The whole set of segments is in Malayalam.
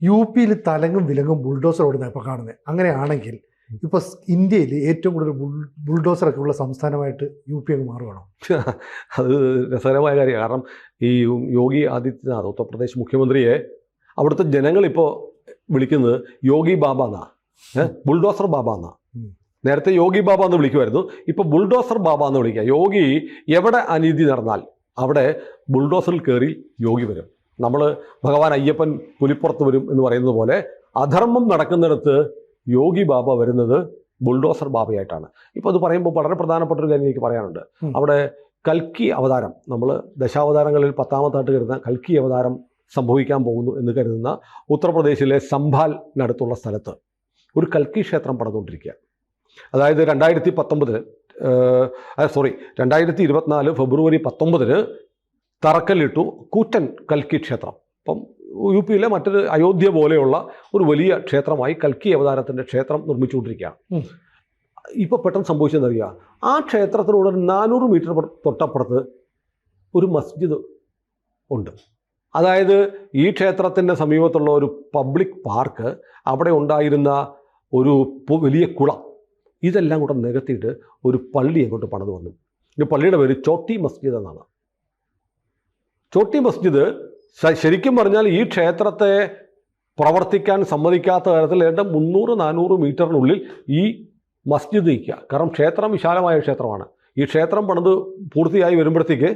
യു പിയിൽ തലങ്ങും വിലങ്ങും ബുൾഡോസർ ഓടുന്ന ഇപ്പോൾ കാണുന്നത്. അങ്ങനെയാണെങ്കിൽ ഇപ്പോൾ ഇന്ത്യയിൽ ഏറ്റവും കൂടുതൽ ബുൾഡോസറൊക്കെ ഉള്ള സംസ്ഥാനമായിട്ട് യു പി അങ്ങ് മാറുകയാണോ? അത് രസകരമായ കാര്യമാണ്. കാരണം ഈ യോഗി ആദിത്യനാഥ് ഉത്തർപ്രദേശ് മുഖ്യമന്ത്രിയെ അവിടുത്തെ ജനങ്ങളിപ്പോൾ വിളിക്കുന്നത് യോഗി ബാബ എന്നാ, ബുൾഡോസർ ബാബ എന്നാ. നേരത്തെ യോഗി ബാബ എന്ന് വിളിക്കുമായിരുന്നു, ഇപ്പോൾ ബുൾഡോസർ ബാബ എന്ന് വിളിക്കുക. യോഗി എവിടെ അനീതി നടന്നാൽ അവിടെ ബുൾഡോസറിൽ കയറി യോഗി വരും. നമ്മൾ ഭഗവാൻ അയ്യപ്പൻ പുലിപ്പുറത്ത് വരും എന്ന് പറയുന്നത് പോലെ അധർമ്മം നടക്കുന്നിടത്ത് യോഗി ബാബ വരുന്നത് ബുൾഡോസർ ബാബയായിട്ടാണ്. ഇപ്പോൾ അത് പറയുമ്പോൾ വളരെ പ്രധാനപ്പെട്ട ഒരു കാര്യം എനിക്ക് പറയാനുണ്ട്. അവിടെ കൽക്കി അവതാരം, നമ്മൾ ദശാവതാരങ്ങളിൽ 10ാമത്തായിട്ട് കരുതുന്ന കൽക്കി അവതാരം സംഭവിക്കാൻ പോകുന്നു എന്ന് കരുതുന്ന ഉത്തർപ്രദേശിലെ സംഭാലിനടുത്തുള്ള സ്ഥലത്ത് ഒരു കൽക്കി ക്ഷേത്രം പണിതുകൊണ്ടിരിക്കുക. അതായത് 2024 ഫെബ്രുവരി 19 തറക്കല്ലിട്ടു കൂറ്റൻ കൽക്കി ക്ഷേത്രം. അപ്പം യു പിയിലെ മറ്റൊരു അയോധ്യ പോലെയുള്ള ഒരു വലിയ ക്ഷേത്രമായി കൽക്കി അവതാരത്തിൻ്റെ ക്ഷേത്രം നിർമ്മിച്ചുകൊണ്ടിരിക്കുകയാണ്. ഇപ്പോൾ പെട്ടെന്ന് സംഭവിച്ചതെന്നറിയുക, ആ ക്ഷേത്രത്തിനോട് 400 മീറ്റർ തൊട്ടപ്പുറത്ത് ഒരു മസ്ജിദ് ഉണ്ട്. അതായത് ഈ ക്ഷേത്രത്തിൻ്റെ സമീപത്തുള്ള ഒരു പബ്ലിക് പാർക്ക്, അവിടെ ഉണ്ടായിരുന്ന ഒരു വലിയ കുളം, ഇതെല്ലാം കൂടെ നികത്തിയിട്ട് ഒരു പള്ളി അങ്ങോട്ട് പണിത് വന്നു. ഈ പള്ളിയുടെ പേര് ചോട്ടി മസ്ജിദ് എന്നാണ്. ചോട്ടി മസ്ജിദ് ശരിക്കും പറഞ്ഞാൽ ഈ ക്ഷേത്രത്തെ പ്രവർത്തിക്കാൻ സമ്മതിക്കാത്ത തരത്തിൽ 300-400 മീറ്ററിനുള്ളിൽ ഈ മസ്ജിദ് വയ്ക്കുക. കാരണം ക്ഷേത്രം വിശാലമായ ക്ഷേത്രമാണ്. ഈ ക്ഷേത്രം പണിത് പൂർത്തിയായി വരുമ്പോഴത്തേക്ക്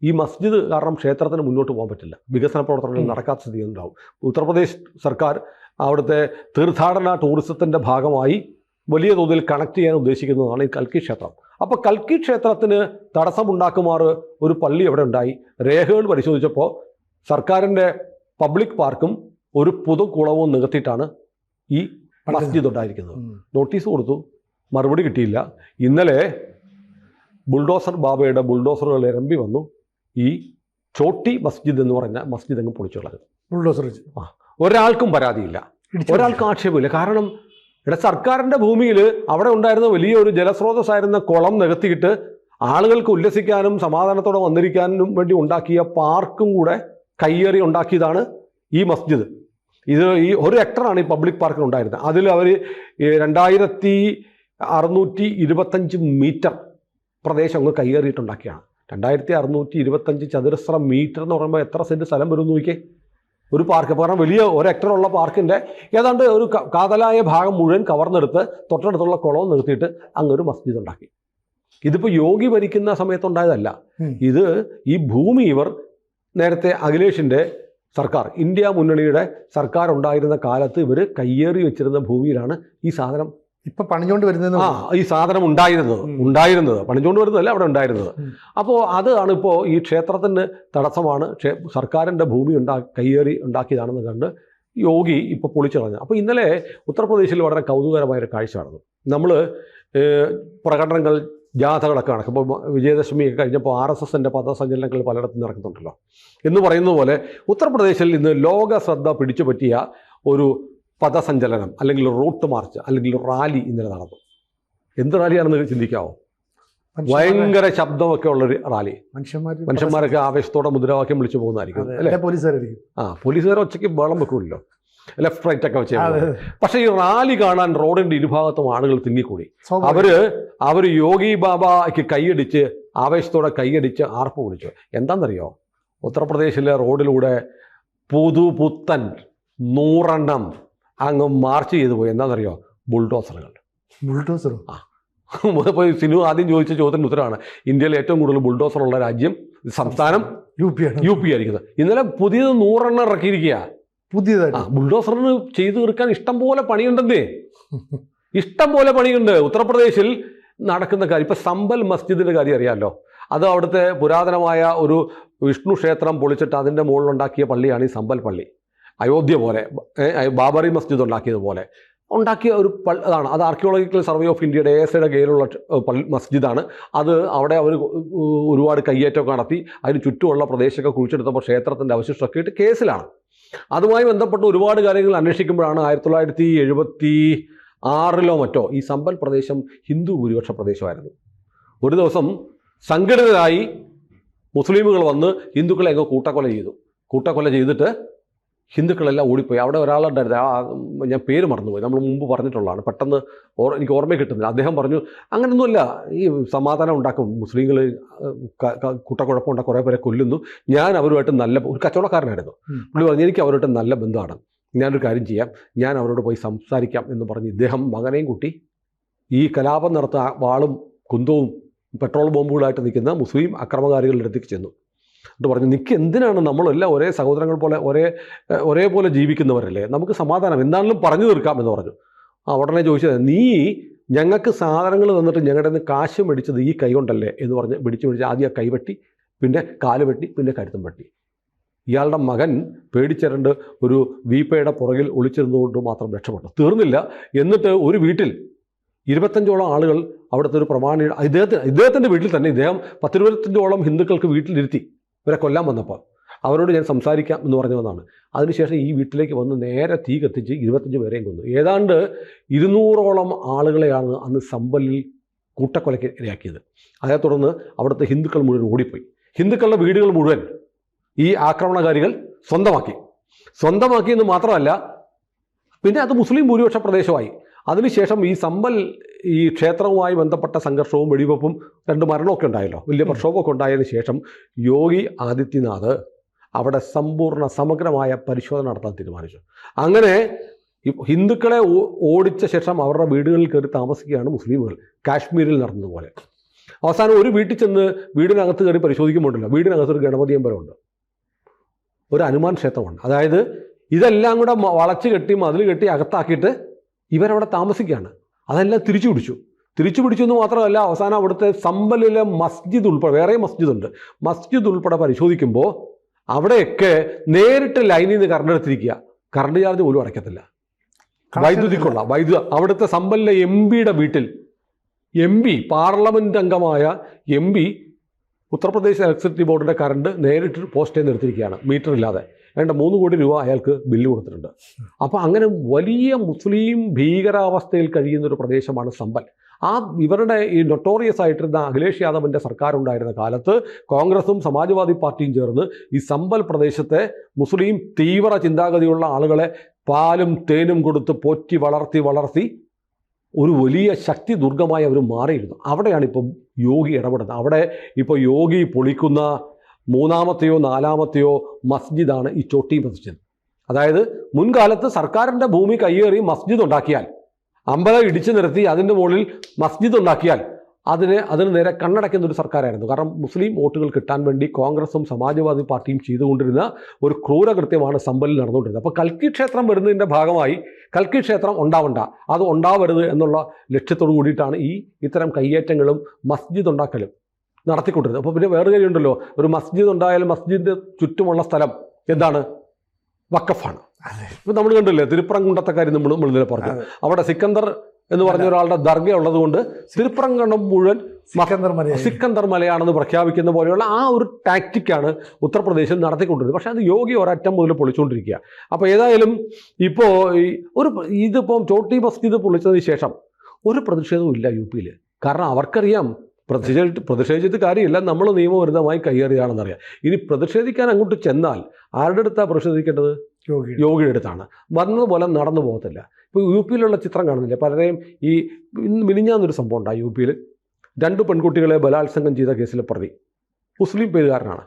ഈ മസ്ജിദ് കാരണം ക്ഷേത്രത്തിന് മുന്നോട്ട് പോകാൻ പറ്റില്ല, വികസന പ്രവർത്തനങ്ങൾ നടക്കാത്ത സ്ഥിതി ഉണ്ടാവും. ഉത്തർപ്രദേശ് സർക്കാർ അവിടുത്തെ തീർത്ഥാടന ടൂറിസത്തിൻ്റെ ഭാഗമായി വലിയ തോതിൽ കണക്ട് ചെയ്യാൻ ഉദ്ദേശിക്കുന്നതാണ് ഈ കൽക്കി ക്ഷേത്രം. അപ്പോൾ കൽക്കി ക്ഷേത്രത്തിന് തടസ്സമുണ്ടാക്കുമാറ് ഒരു പള്ളി അവിടെ ഉണ്ടായി. രേഖകൾ പരിശോധിച്ചപ്പോൾ സർക്കാരിൻ്റെ പബ്ലിക് പാർക്കും ഒരു പൊതുകുളവും നികത്തിയിട്ടാണ് ഈ മസ്ജിദ് ഉണ്ടായിരിക്കുന്നത്. നോട്ടീസ് കൊടുത്തു, മറുപടി കിട്ടിയില്ല. ഇന്നലെ ബുൾഡോസർ ബാബയുടെ ബുൾഡോസറുകൾ ഇരമ്പി വന്നു. ഈ ചോട്ടി മസ്ജിദ് എന്ന് പറഞ്ഞ മസ്ജിദ് അങ്ങ് പൊളിച്ചു കളഞ്ഞു. ബുൾഡോസർ ഒരാൾക്കും പരാതിയില്ല, ഒരാൾക്കും ആക്ഷേപമില്ല. കാരണം ഇവിടെ സർക്കാരിൻ്റെ ഭൂമിയിൽ അവിടെ ഉണ്ടായിരുന്ന വലിയൊരു ജലസ്രോതസ്സായിരുന്ന കുളം നികത്തിയിട്ട് ആളുകൾക്ക് ഉല്ലസിക്കാനും സമാധാനത്തോടെ വന്നിരിക്കാനും വേണ്ടി ഉണ്ടാക്കിയ പാർക്കും കൂടെ കയ്യേറി ഉണ്ടാക്കിയതാണ് ഈ മസ്ജിദ്. ഈ 1 ഹെക്ടറാണ് ഈ പബ്ലിക് പാർക്കിൽ ഉണ്ടായിരുന്നത്. അതിൽ അവർ 2625 മീറ്റർ പ്രദേശം അങ്ങ് കയ്യേറിയിട്ടുണ്ടാക്കിയാണ്. 2625 ചതുരശ്ര മീറ്റർ എന്ന് പറയുമ്പോൾ എത്ര സെൻറ്റ് സ്ഥലം വരും നോക്കിയേ ഒരു പാർക്ക്. കാരണം വലിയ 1 ഹെക്ടറുള്ള പാർക്കിൻ്റെ ഏതാണ്ട് ഒരു കാതലായ ഭാഗം മുഴുവൻ കവർന്നെടുത്ത് തൊട്ടടുത്തുള്ള കുളവും നിർത്തിയിട്ട് അങ്ങൊരു മസ്ജിദ് ഉണ്ടാക്കി. ഇതിപ്പോൾ യോഗി ഭരിക്കുന്ന സമയത്തുണ്ടായതല്ല. ഇത് ഈ ഭൂമി ഇവർ നേരത്തെ അഖിലേഷിൻ്റെ സർക്കാർ, ഇന്ത്യ മുന്നണിയുടെ സർക്കാർ ഉണ്ടായിരുന്ന കാലത്ത് ഇവർ കയ്യേറി വെച്ചിരുന്ന ഭൂമിയിലാണ് ഈ സാധനം ഇപ്പം പണിഞ്ഞുകൊണ്ട് വരുന്നത്. ഈ സാധനം ഉണ്ടായിരുന്നത് പണിഞ്ഞുകൊണ്ട് വരുന്നതല്ല, അവിടെ ഉണ്ടായിരുന്നത്. അപ്പോൾ അതാണ് ഇപ്പോൾ ഈ ക്ഷേത്രത്തിന് തടസ്സമാണ്, സർക്കാരിൻ്റെ ഭൂമി കയ്യേറി ഉണ്ടാക്കിയതാണെന്ന് കണ്ട് യോഗി ഇപ്പോൾ പൊളിച്ചു കളഞ്ഞു. അപ്പോൾ ഇന്നലെ ഉത്തർപ്രദേശിൽ വളരെ കൗതുകകരമായൊരു കാഴ്ച നടന്നു. നമ്മൾ പ്രകടനങ്ങൾ, ജാഥകളൊക്കെ നടക്കുമ്പോൾ വിജയദശമിയൊക്കെ കഴിഞ്ഞപ്പോൾ RSSൻ്റെ പഥസഞ്ചലനങ്ങൾ പലയിടത്തും നടക്കുന്നുണ്ടല്ലോ എന്ന് പറയുന്നത് പോലെ ഉത്തർപ്രദേശിൽ ഇന്ന് ലോക ശ്രദ്ധ പിടിച്ചു പറ്റിയ ഒരു പഥസഞ്ചലനം അല്ലെങ്കിൽ റൂട്ട് മാർച്ച് അല്ലെങ്കിൽ റാലി ഇന്നലെ നടന്നു. എന്ത് റാലിയാണെന്ന് ചിന്തിക്കാവോ? ഭയങ്കര ശബ്ദമൊക്കെ ഉള്ളൊരു റാലി. മനുഷ്യന്മാരൊക്കെ ആവേശത്തോടെ മുദ്രാവാക്യം വിളിച്ചു പോകുന്നതായിരിക്കും അല്ലേ? പോലീസുകാരെ ഒച്ചയ്ക്ക് ബഹളം വെക്കുമല്ലോ, ലെഫ്റ്റ് റൈറ്റ് ഒക്കെ വെച്ച്. പക്ഷേ ഈ റാലി കാണാൻ റോഡിൻ്റെ ഇരുഭാഗത്തും ആളുകൾ തിങ്ങിക്കൂടി. അവർ യോഗി ബാബയ്ക്ക് കൈയടിച്ച് ആവേശത്തോടെ കൈയടിച്ച് ആർപ്പ് വിളിച്ചു. എന്താണെന്നറിയോ? ഉത്തർപ്രദേശിലെ റോഡിലൂടെ പുതുപുത്തൻ 100 എണ്ണം അങ്ങ് മാർച്ച് ചെയ്തു പോയി. എന്താണെന്നറിയോ? ബുൾഡോസറുകൾ. ഇപ്പോൾ സിനു ആദ്യം ചോദിച്ച ചോദ്യത്തിന് ഉത്തരമാണ്. ഇന്ത്യയിൽ ഏറ്റവും കൂടുതൽ ബുൾഡോസറുള്ള രാജ്യം, സംസ്ഥാനം യു പി ആയിരിക്കുന്നത്. ഇന്നലെ പുതിയത് 100 എണ്ണം ഇറക്കിയിരിക്കുക. പുതിയതായിട്ട് ബുൾഡോസറിന് ചെയ്തു തീർക്കാൻ ഇഷ്ടം പോലെ പണിയുണ്ടെന്നേ, ഇഷ്ടം പോലെ പണിയുണ്ട് ഉത്തർപ്രദേശിൽ നടക്കുന്ന കാര്യം. ഇപ്പം സംബൽ മസ്ജിദിൻ്റെ കാര്യം അറിയാമല്ലോ. അത് അവിടുത്തെ പുരാതനമായ ഒരു വിഷ്ണു ക്ഷേത്രം പൊളിച്ചിട്ട് അതിൻ്റെ മുകളിലുണ്ടാക്കിയ പള്ളിയാണ് ഈ സംബൽ പള്ളി. അയോധ്യ പോലെ, ബാബറി മസ്ജിദ് ഉണ്ടാക്കിയതുപോലെ ഉണ്ടാക്കിയ ഒരു അതാണ്. അത് ആർക്കിയോളജിക്കൽ സർവേ ഓഫ് ഇന്ത്യയുടെ ASIയുടെ കീഴിലുള്ള മസ്ജിദാണ്. അത് അവിടെ അവർ ഒരുപാട് കയ്യേറ്റമൊക്കെ നടത്തി അതിന് ചുറ്റുമുള്ള പ്രദേശമൊക്കെ കുഴിച്ചെടുത്തപ്പോൾ ക്ഷേത്രത്തിൻ്റെ അവശിഷ്ടമൊക്കെ ഇട്ട് കേസിലാണ്. അതുമായി ബന്ധപ്പെട്ട് ഒരുപാട് കാര്യങ്ങൾ അന്വേഷിക്കുമ്പോഴാണ് 1976 മറ്റോ ഈ സംബൽ പ്രദേശം ഹിന്ദു ഭൂരിപക്ഷ പ്രദേശമായിരുന്നു. ഒരു ദിവസം സംഘടിതരായി മുസ്ലിമുകൾ വന്ന് ഹിന്ദുക്കളെ അങ്ങ് കൂട്ടക്കൊല ചെയ്തിട്ട് ഹിന്ദുക്കളെല്ലാം ഓടിപ്പോയി. അവിടെ ഒരാളുണ്ടായിരുന്നു, ഞാൻ പേര് മറന്നുപോയി, നമ്മൾ മുമ്പ് പറഞ്ഞിട്ടുള്ളതാണ്, പെട്ടെന്ന് എനിക്ക് ഓർമ്മ കിട്ടുന്നില്ല. അദ്ദേഹം പറഞ്ഞു അങ്ങനെയൊന്നുമല്ല, ഈ സമാധാനം ഉണ്ടാക്കും, മുസ്ലിങ്ങൾ കൂട്ടക്കുഴപ്പമുണ്ടാക്കും, കുറേ പേരെ കൊല്ലുന്നു, ഞാൻ അവരുമായിട്ട് നല്ല, ഒരു കച്ചവടക്കാരനായിരുന്നു പുള്ളി പറഞ്ഞു, എനിക്ക് അവരുമായിട്ട് നല്ല ബന്ധമാണ്, ഞാനൊരു കാര്യം ചെയ്യാം, ഞാൻ അവരോട് പോയി സംസാരിക്കാം എന്ന് പറഞ്ഞ് ഇദ്ദേഹം മകനെയും കൂട്ടി ഈ കലാപം നടത്തുക വാളും കുന്തവും പെട്രോൾ ബോംബുകളായിട്ട് നിൽക്കുന്ന മുസ്ലിം അക്രമകാരികളുടെ അടുത്തേക്ക് ചെന്നു. എന്നിട്ട് പറഞ്ഞു, നിനക്ക് എന്തിനാണ്, നമ്മളെല്ലാം ഒരേ സഹോദരങ്ങൾ പോലെ ഒരേപോലെ ജീവിക്കുന്നവരല്ലേ, നമുക്ക് സമാധാനം എന്താണെങ്കിലും പറഞ്ഞു തീർക്കാം എന്ന് പറഞ്ഞു. ഉടനെ ചോദിച്ചത്, നീ ഞങ്ങൾക്ക് സാധനങ്ങൾ തന്നിട്ട് ഞങ്ങളുടെ നിന്ന് കാശ് മേടിച്ചത് ഈ കൈ കൊണ്ടല്ലേ എന്ന് പറഞ്ഞ് പിടിച്ച് ആദ്യം കൈ വെട്ടി, പിന്നെ കാല് വെട്ടി, പിന്നെ കഴുത്തും വെട്ടി. ഇയാളുടെ മകൻ പേടിച്ചിരണ്ട് ഒരു വീപ്പയുടെ പുറകിൽ ഒളിച്ചിരുന്നുകൊണ്ട് മാത്രം രക്ഷപ്പെട്ടു. തീർന്നില്ല, എന്നിട്ട് ഒരു വീട്ടിൽ 25ഓളം ആളുകൾ, അവിടുത്തെ ഒരു പ്രമാണി, ഇദ്ദേഹത്തിൻ്റെ വീട്ടിൽ തന്നെ ഇദ്ദേഹം 10-25ഓളം ഹിന്ദുക്കൾക്ക് വീട്ടിലിരുത്തി ഇവരെ കൊല്ലാൻ വന്നപ്പോൾ. അവരോട് ഞാൻ സംസാരിക്കാം എന്ന് പറഞ്ഞു വന്നതാണ്. അതിനുശേഷം ഈ വീട്ടിലേക്ക് വന്ന് നേരെ തീ കത്തിച്ച് 25 പേരെയും കൊന്നു. ഏതാണ്ട് 200ഓളം ആളുകളെയാണ് അന്ന് സമ്പലിൽ കൂട്ടക്കൊലയ്ക്ക് ഇരയാക്കിയത്. അതേ തുടർന്ന് അവിടുത്തെ ഹിന്ദുക്കൾ മുഴുവൻ ഓടിപ്പോയി. ഹിന്ദുക്കളുടെ വീടുകൾ മുഴുവൻ ഈ ആക്രമണകാരികൾ സ്വന്തമാക്കി എന്ന് മാത്രമല്ല, പിന്നെ അത് മുസ്ലിം ഭൂരിപക്ഷ പ്രദേശമായി. അതിനുശേഷം ഈ സമ്പൽ, ഈ ക്ഷേത്രവുമായി ബന്ധപ്പെട്ട സംഘർഷവും വെടിവെപ്പും 2 മരണമൊക്കെ ഉണ്ടായല്ലോ, വലിയ പ്രക്ഷോഭമൊക്കെ ഉണ്ടായതിനു ശേഷം യോഗി ആദിത്യനാഥ് അവിടെ സമഗ്രമായ പരിശോധന നടത്താൻ തീരുമാനിച്ചു. അങ്ങനെ ഹിന്ദുക്കളെ ഓടിച്ച ശേഷം അവരുടെ വീടുകളിൽ കയറി താമസിക്കുകയാണ് മുസ്ലിമുകൾ, കാശ്മീരിൽ നടന്നതുപോലെ. അവസാനം ഒരു വീട്ടിൽ ചെന്ന് വീടിനകത്ത് കയറി പരിശോധിക്കുമ്പോഴല്ലോ, വീടിനകത്തൊരു ഗണപതി അമ്പലമുണ്ട്, ഒരു ഹനുമാൻ ക്ഷേത്രമുണ്ട്. അതായത് ഇതെല്ലാം കൂടെ വളച്ച് കെട്ടി മതിൽ കെട്ടി അകത്താക്കിയിട്ട് ഇവരവിടെ താമസിക്കുകയാണ്. അതെല്ലാം തിരിച്ചു പിടിച്ചു എന്ന് മാത്രമല്ല, അവസാനം അവിടുത്തെ സമ്പലിലെ മസ്ജിദ് ഉൾപ്പെടെ, വേറെ മസ്ജിദുണ്ട്, മസ്ജിദ് ഉൾപ്പെടെ പരിശോധിക്കുമ്പോൾ അവിടെയൊക്കെ നേരിട്ട് ലൈനിൽ നിന്ന് കറണ്ട് എടുത്തിരിക്കുക, കറണ്ട് ചാർജ് പോലും അടയ്ക്കത്തില്ല, വൈദ്യുതിക്കുള്ള അവിടുത്തെ സമ്പലിലെ MP-യുടെ വീട്ടിൽ, പാർലമെൻറ്റ് അംഗമായ MP ഉത്തർപ്രദേശ് ഇലക്ട്രിസിറ്റി ബോർഡിൻ്റെ കറണ്ട് നേരിട്ട് പോസ്റ്റ് ചെയ്ത് എടുത്തിരിക്കുകയാണ്, മീറ്റർ ഇല്ലാതെ. 3 കോടി രൂപ അയാൾക്ക് ബില്ല് കൊടുത്തിട്ടുണ്ട്. അപ്പോൾ അങ്ങനെ വലിയ മുസ്ലിം ഭീകരാവസ്ഥയിൽ കഴിയുന്നൊരു പ്രദേശമാണ് സമ്പൽ. ഇവരുടെ ഈ നൊട്ടോറിയസ് ആയിട്ടിരുന്ന അഖിലേഷ് യാദവിൻ്റെ സർക്കാർ ഉണ്ടായിരുന്ന കാലത്ത് കോൺഗ്രസും സമാജ്വാദി പാർട്ടിയും ചേർന്ന് ഈ സമ്പൽ പ്രദേശത്തെ മുസ്ലിം തീവ്ര ചിന്താഗതിയുള്ള ആളുകളെ പാലും തേനും കൊടുത്ത് പോറ്റി വളർത്തി ഒരു വലിയ ശക്തി ദുർഗമായി അവർ മാറിയിരുന്നു. അവിടെയാണ് ഇപ്പം യോഗി ഇടപെടുന്നത്. അവിടെ ഇപ്പോൾ യോഗി പൊളിക്കുന്ന 3-ാമത്തെയോ 4-ാമത്തെയോ മസ്ജിദാണ് ഈ ചോട്ടി മസ്ജിദ്. അതായത് മുൻകാലത്ത് സർക്കാരിൻ്റെ ഭൂമി കയ്യേറി മസ്ജിദ് ഉണ്ടാക്കിയാൽ, അമ്പലം ഇടിച്ചു നിരത്തി അതിൻ്റെ മുകളിൽ മസ്ജിദ് ഉണ്ടാക്കിയാൽ അതിന് നേരെ കണ്ണടയ്ക്കുന്ന ഒരു സർക്കാരായിരുന്നു. കാരണം മുസ്ലിം വോട്ടുകൾ കിട്ടാൻ വേണ്ടി കോൺഗ്രസും സമാജ്വാദി പാർട്ടിയും ചെയ്തുകൊണ്ടിരുന്ന ഒരു ക്രൂരകൃത്യമാണ് സമ്പലിൽ നടന്നുകൊണ്ടിരുന്നത്. അപ്പോൾ കൽക്കി ക്ഷേത്രം വരുന്നതിൻ്റെ ഭാഗമായി കൽക്കി ക്ഷേത്രം അത് ഉണ്ടാവരുത് എന്നുള്ള ലക്ഷ്യത്തോടു കൂടിയിട്ടാണ് ഇത്തരം കയ്യേറ്റങ്ങളും മസ്ജിദ് ഉണ്ടാക്കലും നടത്തിക്കൊണ്ടിരുന്നത്. അപ്പോൾ പിന്നെ വേറെ കാര്യമുണ്ടല്ലോ, ഒരു മസ്ജിദ് ഉണ്ടായാലും മസ്ജിദിൻ്റെ ചുറ്റുമുള്ള സ്ഥലം എന്താണ്? വഖഫാണ്. ഇപ്പം നമ്മൾ കണ്ടില്ലേ, തിരുപ്പറംകുണ്ടത്തെ കാര്യം നമ്മൾ ഇന്നലെ പറഞ്ഞു. അവിടെ സിക്കന്ദർ എന്ന് പറഞ്ഞ ഒരാളുടെ ദർഗ ഉള്ളത് കൊണ്ട് തിരുപ്പറംകുണ്ടം മുഴുവൻ സിക്കന്ദർ മലയാണെന്ന് പ്രഖ്യാപിക്കുന്ന പോലെയുള്ള ആ ഒരു ടാക്റ്റിക്കാണ് ഉത്തർപ്രദേശിൽ നടത്തിക്കൊണ്ടിരുന്നത്. പക്ഷേ അത് യോഗി ഒരറ്റം മുതൽ പൊളിച്ചുകൊണ്ടിരിക്കുക. അപ്പോൾ ഏതായാലും ഇപ്പോൾ ഇതിപ്പം ചോട്ടി മസ്ജിദ് പൊളിച്ചതിന് ശേഷം ഒരു പ്രതിഷേധവും ഇല്ല UP-യിൽ. കാരണം അവർക്കറിയാം പ്രതിഷേധിച്ചിട്ട് കാര്യമില്ല, നമ്മൾ നിയമവിരുദ്ധമായി കയ്യേറിയാണെന്നറിയാം. ഇനി പ്രതിഷേധിക്കാൻ അങ്ങോട്ട് ചെന്നാൽ ആരുടെ അടുത്താണ് പ്രതിഷേധിക്കേണ്ടത്? യോഗിയുടെ അടുത്താണ്. വന്നതുപോലെ നടന്നു പോകത്തില്ല. ഇപ്പോൾ UP-യിലുള്ള ചിത്രം കാണുന്നില്ല പലരെയും. മിനിഞ്ഞാന്നൊരു സംഭവം ഉണ്ടായി UP-യിൽ. 2 പെൺകുട്ടികളെ ബലാത്സംഗം ചെയ്ത കേസിലെ പ്രതി മുസ്ലിം പേരുകാരനാണ്.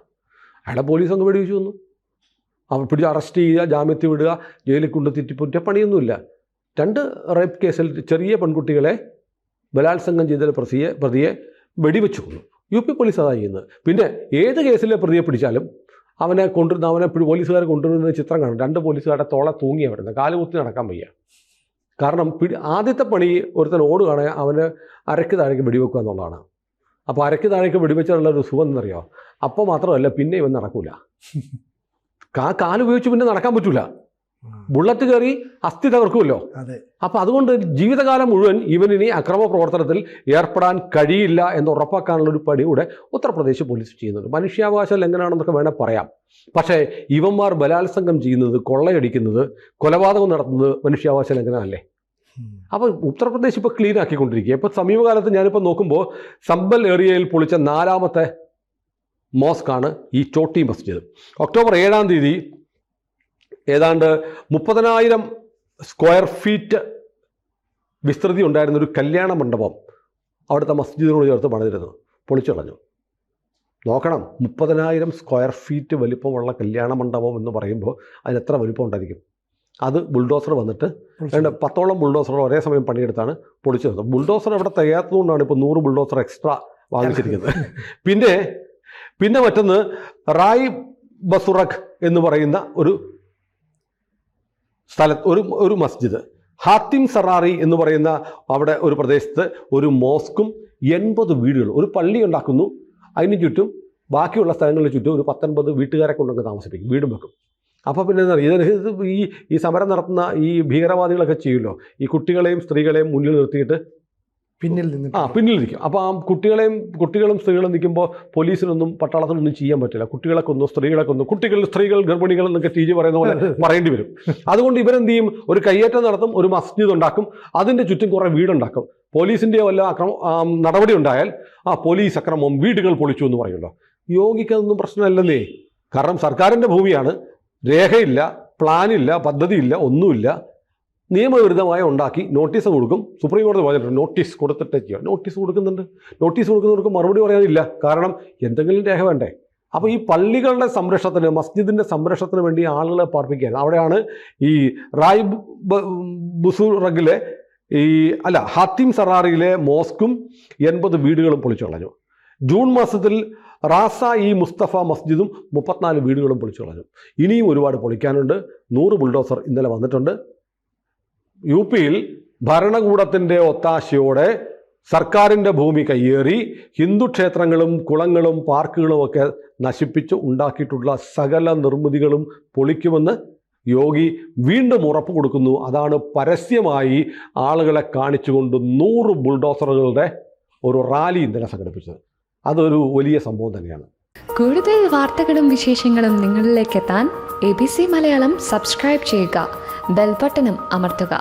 അയാളെ പോലീസ് അങ്ങ് വെടിവെച്ച് വന്നു. പിടിച്ച് അറസ്റ്റ് ചെയ്യുക, ജാമ്യത്തിൽ വിടുക, ജയിലിൽ കൊണ്ട് തെറ്റിപ്പുറ്റ പണിയൊന്നുമില്ല. 2 റേപ്പ് കേസിൽ ചെറിയ പെൺകുട്ടികളെ ബലാത്സംഗം ചെയ്ത പ്രതിയെ വെടിവെച്ച് കൊന്നു. UP പോലീസ് അതാ ചെയ്യുന്നത്. പിന്നെ ഏത് കേസിലെ പ്രതിയെ പിടിച്ചാലും അവനെ പോലീസുകാരെ കൊണ്ടുവരുന്ന ചിത്രം കാണും. 2 പോലീസുകാരുടെ തോളെ തൂങ്ങിയാണ് വരുന്നത്, കാലുകുത്തി നടക്കാൻ വയ്യ. കാരണം ആദ്യത്തെ പണി ഒരുത്തൻ ഓടുകയാണെ അവന് അരയ്ക്ക് താഴേക്ക് വെടിവെക്കുക എന്നുള്ളതാണ്. അപ്പോൾ അരയ്ക്ക് താഴേക്ക് വെടിവെച്ചാലുള്ള ഒരു സുഖം എന്നറിയോ? അപ്പോൾ മാത്രമല്ല, പിന്നെ ഇവൻ നടക്കൂല. കാലുപയോഗിച്ച് പിന്നെ നടക്കാൻ പറ്റൂല. ബുള്ളറ്റ് കയറി അസ്ഥി തകർക്കുമല്ലോ. അപ്പോൾ അതുകൊണ്ട് ജീവിതകാലം മുഴുവൻ ഇവനിനി അക്രമ പ്രവർത്തനത്തിൽ ഏർപ്പെടാൻ കഴിയില്ല എന്ന് ഉറപ്പാക്കാനുള്ള ഒരു പണി കൂടെ ഉത്തർപ്രദേശ് പോലീസ് ചെയ്യുന്നുണ്ട്. മനുഷ്യാവകാശ ലംഘനമാണെന്നൊക്കെ വേണേൽ പറയാം. പക്ഷേ ഇവന്മാർ ബലാത്സംഗം ചെയ്യുന്നത്, കൊള്ളയടിക്കുന്നത്, കൊലപാതകം നടത്തുന്നത് മനുഷ്യാവകാശ ലംഘനമല്ലേ? അപ്പോൾ ഉത്തർപ്രദേശ് ഇപ്പോൾ ക്ലീൻ ആക്കിക്കൊണ്ടിരിക്കുക. ഇപ്പോൾ സമീപകാലത്ത് ഞാനിപ്പോൾ നോക്കുമ്പോൾ സമ്പൽ ഏരിയയിൽ പൊളിച്ച 4-ാമത്തെ മോസ്കാണ് ഈ ചോട്ടി മസ്ജിദ്. ഒക്ടോബർ 7-ാം തീയതി ഏതാണ്ട് 30,000 സ്ക്വയർ ഫീറ്റ് വിസ്തൃതി ഉണ്ടായിരുന്ന ഒരു കല്യാണ മണ്ഡപം അവിടുത്തെ മസ്ജിദിനോട് ചേർത്ത് പണിതിരുന്നു, പൊളിച്ചു കളഞ്ഞു. നോക്കണം, 30,000 സ്ക്വയർ ഫീറ്റ് വലിപ്പമുള്ള കല്യാണ മണ്ഡപം എന്ന് പറയുമ്പോൾ അതിന് എത്ര വലിപ്പം ഉണ്ടായിരിക്കും? അത് ബുൾഡോസർ വന്നിട്ട് 10ഓളം ബുൾഡോസറുകൾ ഒരേ സമയം പണിയെടുത്താണ് പൊളിച്ചു തന്നത്. ബുൾഡോസർ അവിടെ തികയാത്തതുകൊണ്ടാണ് ഇപ്പോൾ 100 ബുൾഡോസർ എക്സ്ട്രാ വാങ്ങിച്ചിരിക്കുന്നത്. പിന്നെ മറ്റൊന്ന് റായ് ബസുറഖ് എന്ന് പറയുന്ന ഒരു സ്ഥലത്ത് ഒരു മസ്ജിദ്, ഹാത്തിം സറാറി എന്ന് പറയുന്ന അവിടെ ഒരു പ്രദേശത്ത് ഒരു മോസ്കും 80 വീടുകളും, ഒരു പള്ളി ഉണ്ടാക്കുന്നു, അതിന് ചുറ്റും ബാക്കിയുള്ള സ്ഥലങ്ങളിൽ ചുറ്റും ഒരു 19 വീട്ടുകാരെ കൊണ്ടൊക്കെ താമസിപ്പിക്കും, വീടും വെക്കും. അപ്പോൾ പിന്നെ എന്താ പറയുക, ഈ സമരം നടത്തുന്ന ഈ ഭീകരവാദികളൊക്കെ ചെയ്യുമല്ലോ, ഈ കുട്ടികളെയും സ്ത്രീകളെയും മുന്നിൽ നിർത്തിയിട്ട് പിന്നിൽ നിൽക്കും. അപ്പോൾ ആ കുട്ടികളും സ്ത്രീകളും നിൽക്കുമ്പോൾ പോലീസിനൊന്നും പട്ടാളത്തിനൊന്നും ചെയ്യാൻ പറ്റില്ല. കുട്ടികളെ കൊന്നു, സ്ത്രീകളെ കൊന്നു, സ്ത്രീകൾ ഗർഭിണികൾ എന്നൊക്കെ ടീജി പറയുന്ന പോലെ പറയേണ്ടി വരും. അതുകൊണ്ട് ഇവരെന്ത് ചെയ്യും, ഒരു കയ്യേറ്റം നടത്തും, ഒരു മസ്ജിദ് ഉണ്ടാക്കും, അതിൻ്റെ ചുറ്റും കുറേ വീടുണ്ടാക്കും. പോലീസിൻ്റെ വല്ല നടപടി ഉണ്ടായാൽ പോലീസ് അക്രമം, വീടുകൾ പൊളിച്ചു എന്ന് പറയുമല്ലോ. യോഗിക്ക് അതൊന്നും പ്രശ്നമല്ലെന്നേ. കാരണം സർക്കാരിൻ്റെ ഭൂമിയാണ്, രേഖയില്ല, പ്ലാനില്ല, പദ്ധതിയില്ല, ഒന്നുമില്ല, നിയമവിരുദ്ധമായി ഉണ്ടാക്കി നോട്ടീസ് കൊടുക്കും. സുപ്രീം കോടതി പറഞ്ഞിട്ടുണ്ട് നോട്ടീസ് കൊടുത്തിട്ടേ ചെയ്യുക. നോട്ടീസ് കൊടുക്കുന്നവർക്ക് മറുപടി പറയാനില്ല, കാരണം എന്തെങ്കിലും രേഖ വേണ്ടേ. അപ്പോൾ ഈ പള്ളികളുടെ സംരക്ഷണത്തിന്, മസ്ജിദിൻ്റെ സംരക്ഷണത്തിന് വേണ്ടി ആളുകളെ പാർപ്പിക്കുകയാണ്. അവിടെയാണ് ഈ റായ് ബുസുറഖിലെ ഹാത്തിം സറാറിയിലെ മോസ്കും 80 വീടുകളും പൊളിച്ചു കളഞ്ഞു. ജൂൺ മാസത്തിൽ റാസ മുസ്തഫ മസ്ജിദും 34 വീടുകളും പൊളിച്ചു കളഞ്ഞു. ഇനിയും ഒരുപാട് പൊളിക്കാനുണ്ട്. 100 ബുൾഡോസർ ഇന്നലെ വന്നിട്ടുണ്ട്. യു പിയിൽ ഭരണകൂടത്തിൻ്റെ ഒത്താശയോടെ സർക്കാരിൻ്റെ ഭൂമി കയ്യേറി ഹിന്ദു ക്ഷേത്രങ്ങളും കുളങ്ങളും പാർക്കുകളും ഒക്കെ നശിപ്പിച്ച് ഉണ്ടാക്കിയിട്ടുള്ള സകല നിർമ്മിതികളും പൊളിക്കുമെന്ന് യോഗി വീണ്ടും ഉറപ്പ് കൊടുക്കുന്നു. അതാണ് പരസ്യമായി ആളുകളെ കാണിച്ചുകൊണ്ട് 100 ബുൾഡോസറുകളുടെ ഒരു റാലി ഇന്നലെ സംഘടിപ്പിച്ചത്. അതൊരു വലിയ സംഭവം തന്നെയാണ്. കൂടുതൽ വാർത്തകളും വിശേഷങ്ങളും നിങ്ങളിലേക്ക് എത്താൻ ABC മലയാളം സബ്സ്ക്രൈബ് ചെയ്യുക, ബെൽ ബട്ടണും അമർത്തുക.